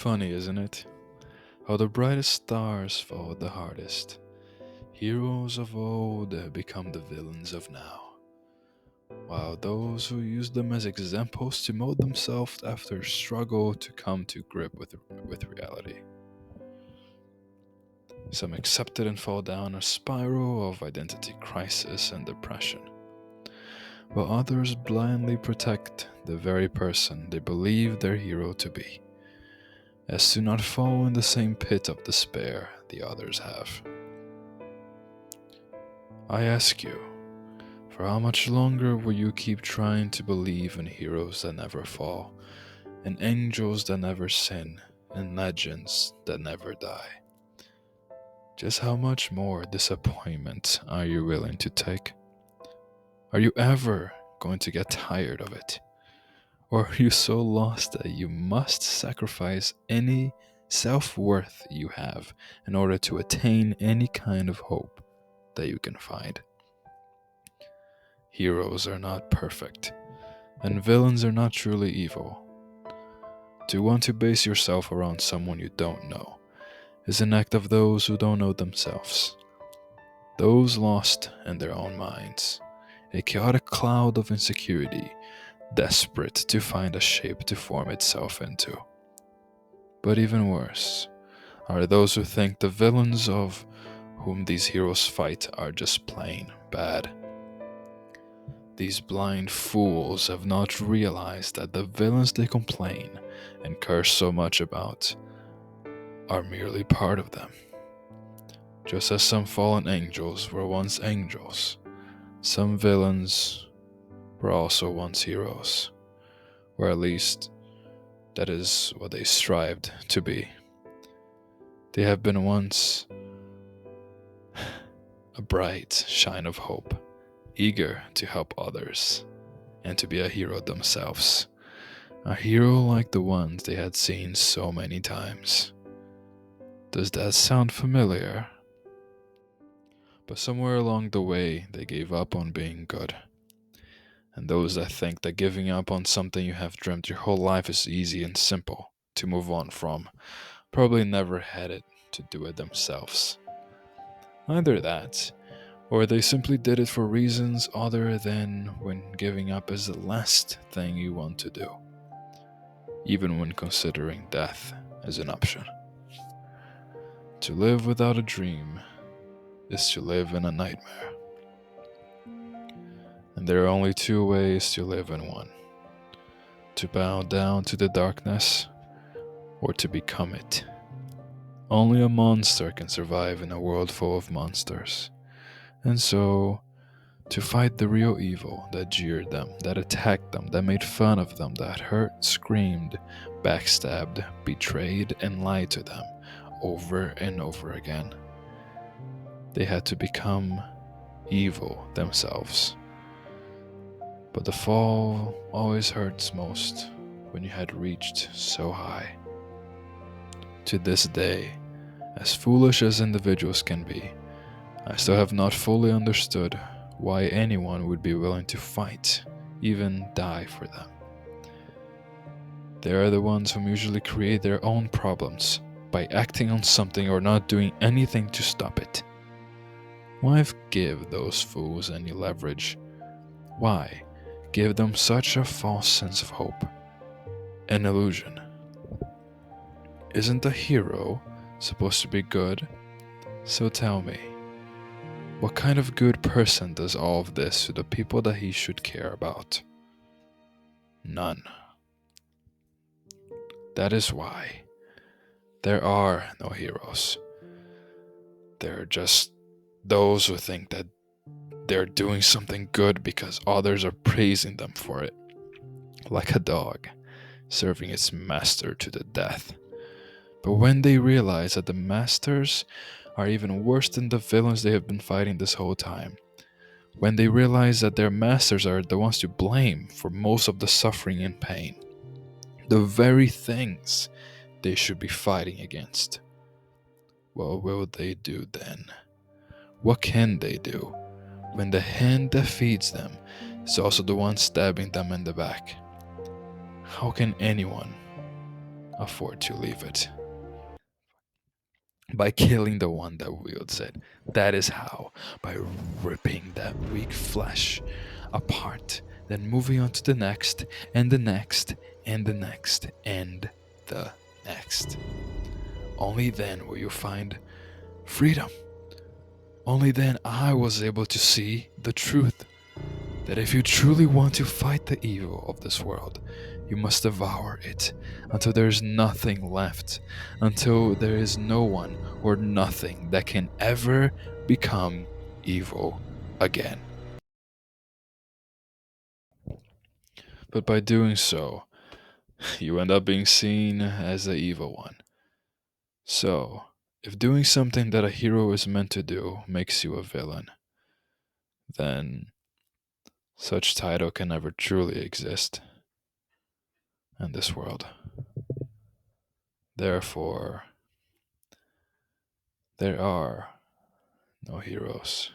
Funny, isn't it? How the brightest stars fall the hardest. Heroes of old have become the villains of now, while those who use them as examples to mold themselves after struggle to come to grip with reality. Some accept it and fall down a spiral of identity crisis and depression, while others blindly protect the very person they believe their hero to be, as to not fall in the same pit of despair the others have. I ask you, for how much longer will you keep trying to believe in heroes that never fall, in angels that never sin, in legends that never die? Just how much more disappointment are you willing to take? Are you ever going to get tired of it? Or are you so lost that you must sacrifice any self worth you have in order to attain any kind of hope that you can find? Heroes are not perfect, and villains are not truly evil. To want to base yourself around someone you don't know is an act of those who don't know themselves, those lost in their own minds, a chaotic cloud of insecurity, desperate to find a shape to form itself into. But even worse are those who think the villains of whom these heroes fight are just plain bad. These blind fools have not realized that the villains they complain and curse so much about are merely part of them. Just as some fallen angels were once angels, some villains were also once heroes, or at least that is what they strived to be. They have been once a bright shine of hope, eager to help others and to be a hero themselves, a hero like the ones they had seen so many times. Does that sound familiar? But somewhere along the way, they gave up on being good. And those that think that giving up on something you have dreamt your whole life is easy and simple to move on from probably never had it to do it themselves. Either that, or they simply did it for reasons other than when giving up is the last thing you want to do, even when considering death as an option. To live without a dream is to live in a nightmare. And there are only two ways to live in one: to bow down to the darkness or to become it. Only a monster can survive in a world full of monsters. And so, to fight the real evil that jeered them, that attacked them, that made fun of them, that hurt, screamed, backstabbed, betrayed, and lied to them over and over again, they had to become evil themselves. But the fall always hurts most when you had reached so high. To this day, as foolish as individuals can be, I still have not fully understood why anyone would be willing to fight, even die for them. They are the ones who usually create their own problems by acting on something or not doing anything to stop it. Why give those fools any leverage? Why give them such a false sense of hope? An illusion. Isn't a hero supposed to be good? So tell me, what kind of good person does all of this to the people that he should care about? None. That is why there are no heroes. There are just those who think that they're doing something good because others are praising them for it, like a dog serving its master to the death. But when they realize that the masters are even worse than the villains they have been fighting this whole time, when they realize that their masters are the ones to blame for most of the suffering and pain, the very things they should be fighting against, what will they do then? What can they do when the hand that feeds them is also the one stabbing them in the back? How can anyone afford to leave it. By killing the one that wields it. That is how. By ripping that weak flesh apart, then moving on to the next, and the next, and the next, and the next. Only then will you find freedom. Only then I was able to see the truth. That if you truly want to fight the evil of this world, you must devour it until there is nothing left, until there is no one or nothing that can ever become evil again. But by doing so, you end up being seen as the evil one. So, if doing something that a hero is meant to do makes you a villain, then such title can never truly exist in this world. Therefore, there are no heroes.